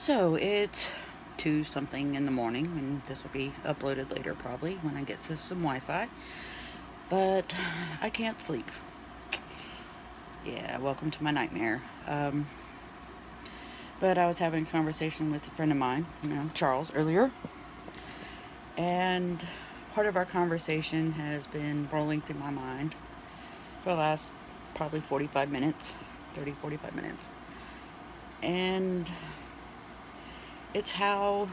So it's 2 something in the morning, and this will be uploaded later probably when I get to some Wi Fi. But I can't sleep. Yeah, welcome to my nightmare. But I was having a conversation with a friend of mine, Charles, earlier, and part of our conversation has been rolling through my mind for the last probably 45 minutes, 30, 45 minutes. And it's how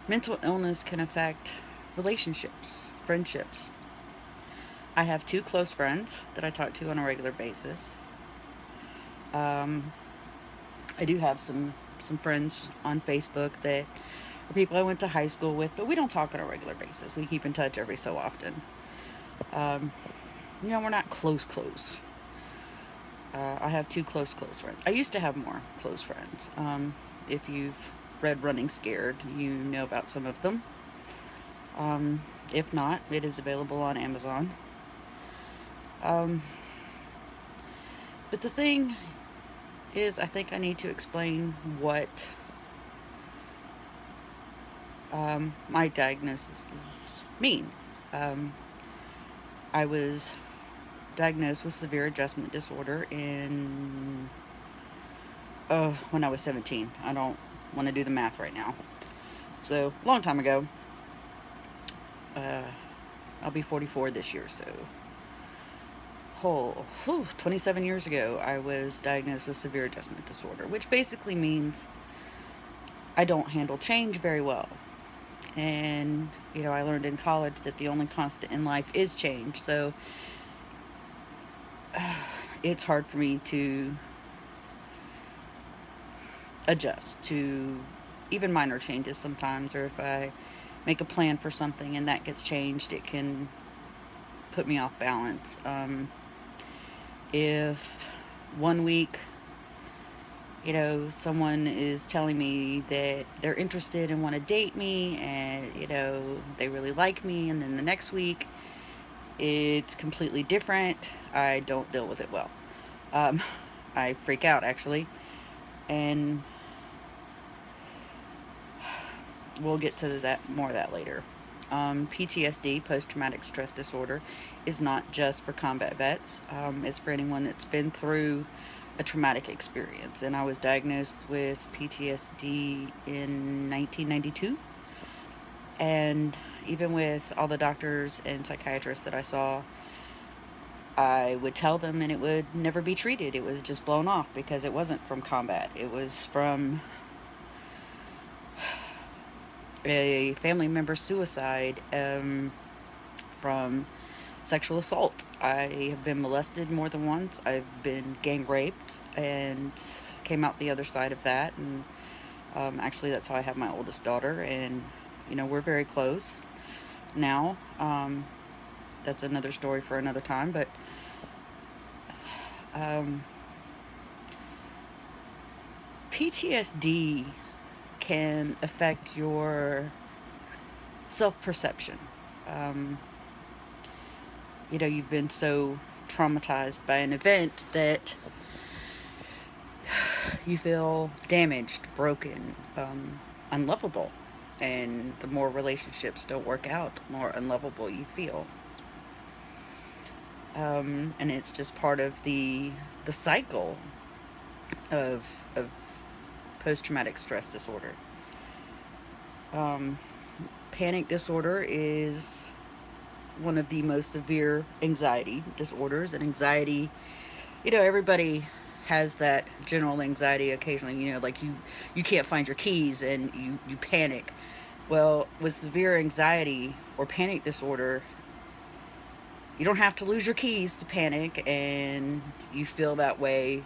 mental illness can affect relationships, friendships. I have 2 close friends that I talk to on a regular basis. Um, I do have some friends on Facebook that are people I went to high school with, but we don't talk on a regular basis. We keep in touch every so often. Um, we're not close. I have 2 close friends. I used to have more close friends. If you've read Running Scared, you know about some of them. If not, it is available on Amazon. Um, but the thing is, I think I need to explain what my diagnosis mean. Um, I was diagnosed with severe adjustment disorder when I was 17. I don't want to do the math right now. So, long time ago. Uh, I'll be 44 this year, so 27 years ago, I was diagnosed with severe adjustment disorder, which basically means I don't handle change very well. And, I learned in college that the only constant in life is change. So it's hard for me to adjust to even minor changes sometimes. Or if I make a plan for something and that gets changed, it can put me off balance. If one week, someone is telling me that they're interested and want to date me and, they really like me, and then the next week it's completely different, I don't deal with it well. I freak out, actually. And we'll get to more of that later. PTSD, post traumatic stress disorder, is not just for combat vets. It's for anyone that's been through a traumatic experience. And I was diagnosed with PTSD in 1992. And even with all the doctors and psychiatrists that I saw, I would tell them and it would never be treated. It was just blown off because it wasn't from combat. It was from a family member's suicide, from sexual assault. I have been molested more than once. I've been gang raped and came out the other side of that. And actually, that's how I have my oldest daughter. And, we're very close now. That's another story for another time. But PTSD can affect your self perception. Um, you've been so traumatized by an event that you feel damaged, broken, unlovable. And the more relationships don't work out, the more unlovable you feel. And it's just part of the cycle of post traumatic stress disorder. Panic disorder is one of the most severe anxiety disorders. And anxiety, everybody has that general anxiety occasionally, like you can't find your keys and you panic. Well, with severe anxiety or panic disorder, you don't have to lose your keys to panic, and you feel that way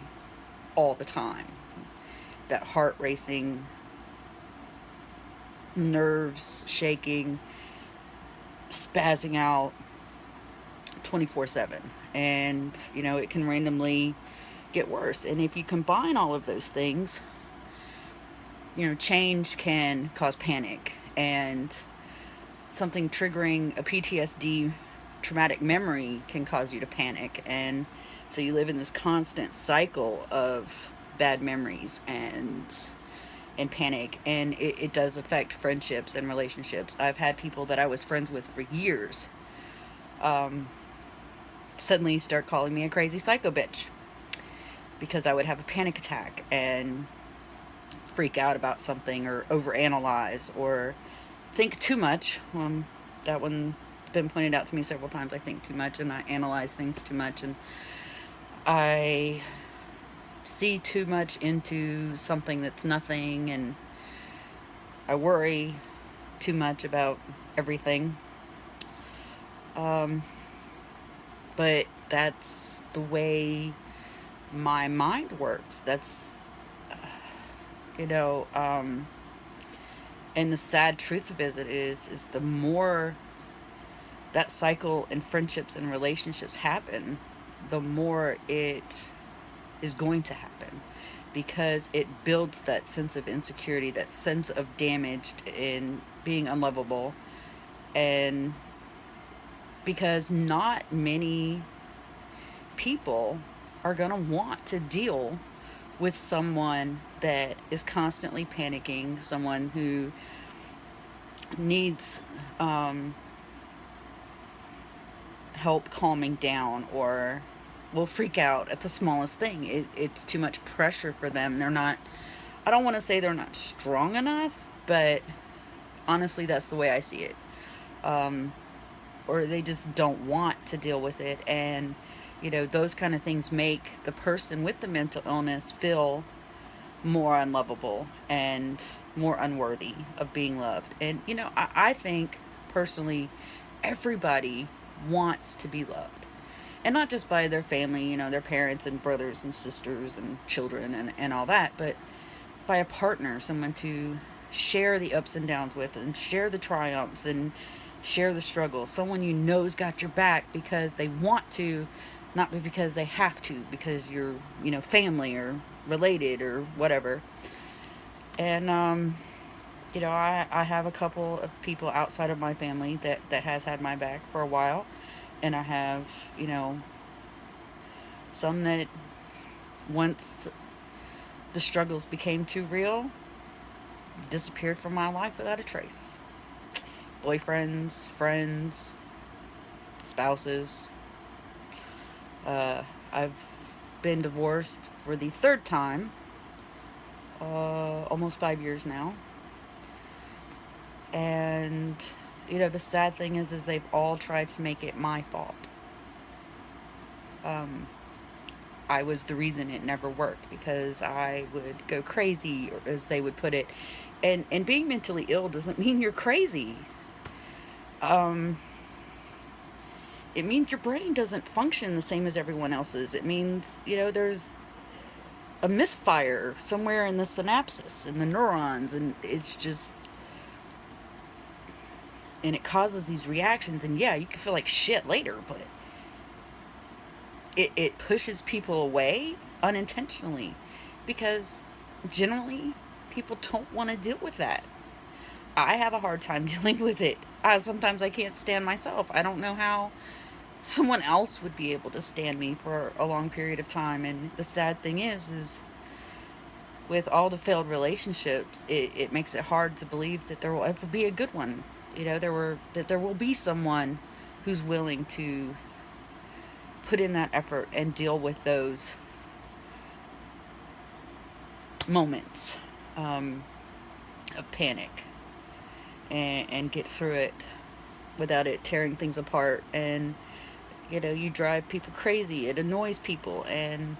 all the time. That heart racing, nerves shaking, spazzing out 24/7. And, it can randomly get worse. And if you combine all of those things, change can cause panic. And something triggering a PTSD traumatic memory can cause you to panic. And so you live in this constant cycle of bad memories and and panic, and it does affect friendships and relationships. I've had people that I was friends with for years um, suddenly start calling me a crazy psycho bitch because I would have a panic attack and freak out about something or overanalyze or think too much. That one been pointed out to me several times. I think too much and I analyze things too much, and I see too much into something that's nothing, and I worry too much about everything. Um, but that's the way my mind works. That's, you know, and the sad truth of it is the more that cycle in friendships and relationships happen, the more it is going to happen because it builds that sense of insecurity, that sense of damaged and being unlovable. And because not many people are going to want to deal with someone that is constantly panicking, someone who needs help calming down or will freak out at the smallest thing. It's too much pressure for them. They're not, I don't want to say they're not strong enough, but honestly, that's the way I see it. Um, or they just don't want to deal with it. And, those kind of things make the person with the mental illness feel more unlovable and more unworthy of being loved. And, I think personally, everybody wants to be loved. And not just by their family, their parents and brothers and sisters and children and all that, but by a partner, someone to share the ups and downs with and share the triumphs and share the struggles. Someone you know's got your back because they want to, not because they have to, because you're, family or related or whatever. And, I have a couple of people outside of my family that has had my back for a while. And I have, some that once the struggles became too real, disappeared from my life without a trace. Boyfriends, friends, spouses. I've been divorced for the third time, almost 5 years now. And, the sad thing is they've all tried to make it my fault. I was the reason it never worked because I would go crazy, or as they would put it. And being mentally ill doesn't mean you're crazy. Um, it means your brain doesn't function the same as everyone else's. It means, there's a misfire somewhere in the synapses, in the neurons, and it's just, and it causes these reactions. And yeah, you can feel like shit later, but it pushes people away unintentionally because generally people don't want to deal with that. I have a hard time dealing with it. Sometimes I can't stand myself. I don't know how someone else would be able to stand me for a long period of time. And the sad thing is with all the failed relationships, it makes it hard to believe that there will ever be a good one. That there will be someone who's willing to put in that effort and deal with those moments of panic and get through it without it tearing things apart. And you drive people crazy, it annoys people, and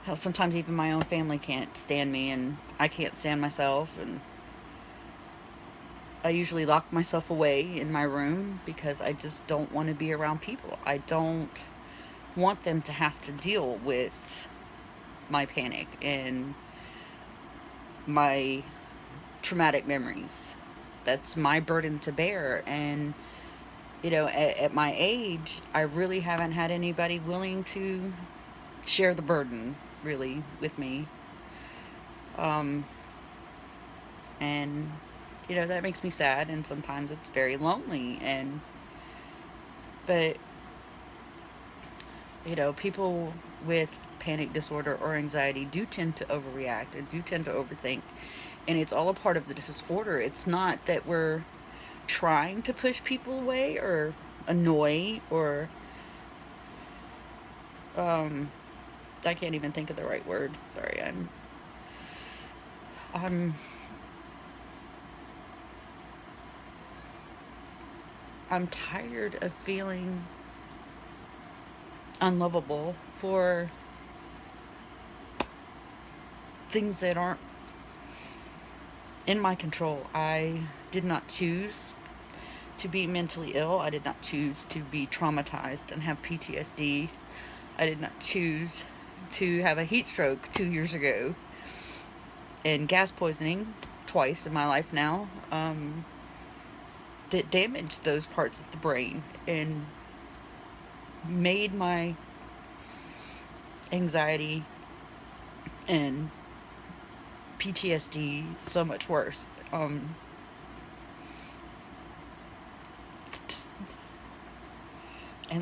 hell, sometimes even my own family can't stand me and I can't stand myself. And I usually lock myself away in my room because I just don't want to be around people. I don't want them to have to deal with my panic and my traumatic memories. That's my burden to bear. And at my age, I really haven't had anybody willing to share the burden really with me. And that makes me sad, and sometimes it's very lonely. And but people with panic disorder or anxiety do tend to overreact and do tend to overthink. And it's all a part of the disorder. It's not that we're trying to push people away or annoy or I can't even think of the right word. Sorry, I'm I'm tired of feeling unlovable for things that aren't in my control. I did not choose to be mentally ill. I did not choose to be traumatized and have PTSD. I did not choose to have a heat stroke 2 years ago and gas poisoning twice in my life now, that damaged those parts of the brain and made my anxiety and PTSD so much worse. And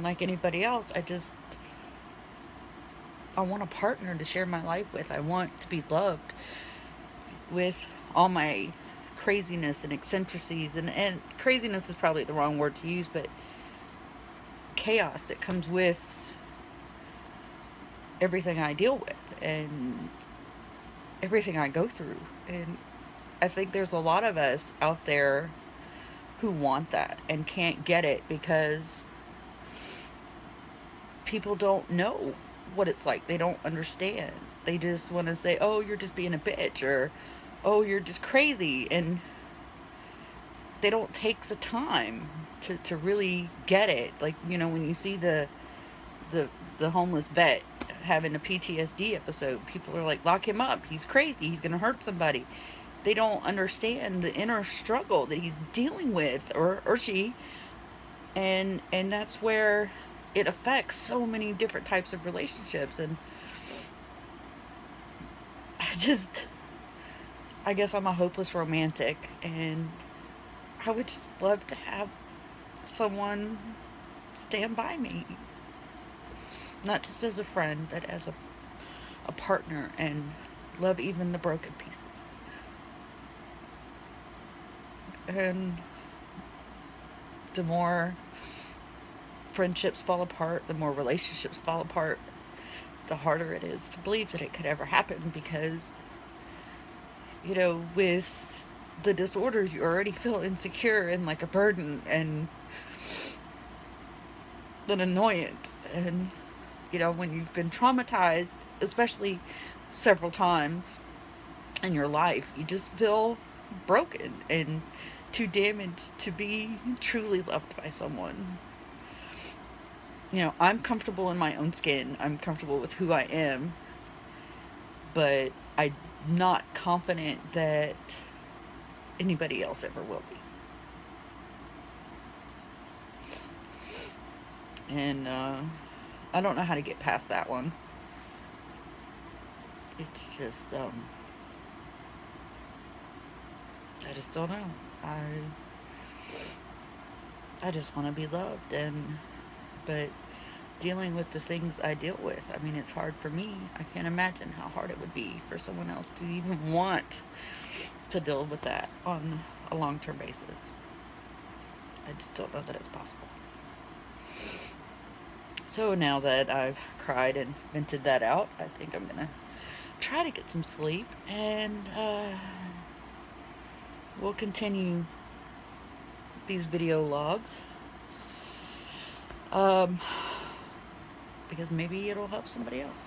like anybody else, I want a partner to share my life with. I want to be loved with all my craziness and eccentricities. And craziness is probably the wrong word to use, but chaos that comes with everything I deal with and everything I go through. And I think there's a lot of us out there who want that and can't get it because people don't know what it's like. They don't understand. They just want to say, oh, you're just being a bitch, or oh, you're just crazy. And they don't take the time to really get it. Like, when you see the homeless vet having a PTSD episode, people are like, lock him up. He's crazy. He's going to hurt somebody. They don't understand the inner struggle that he's dealing with, or she. And that's where it affects so many different types of relationships. And I guess I'm a hopeless romantic, and I would just love to have someone stand by me. Not just as a friend, but as a partner, and love even the broken pieces. And the more friendships fall apart, the more relationships fall apart, the harder it is to believe that it could ever happen, because, with the disorders, you already feel insecure and like a burden and an annoyance. And, when you've been traumatized, especially several times in your life, you just feel broken and too damaged to be truly loved by someone. I'm comfortable in my own skin. I'm comfortable with who I am. But I'm not confident that anybody else ever will be. And I don't know how to get past that one. It's just, I just don't know. I just want to be loved, but dealing with the things I deal with, I mean, it's hard for me. I can't imagine how hard it would be for someone else to even want to deal with that on a long-term basis. I just don't know that it's possible. So now that I've cried and vented that out, I think I'm gonna try to get some sleep, and we'll continue these video logs, because maybe it'll help somebody else.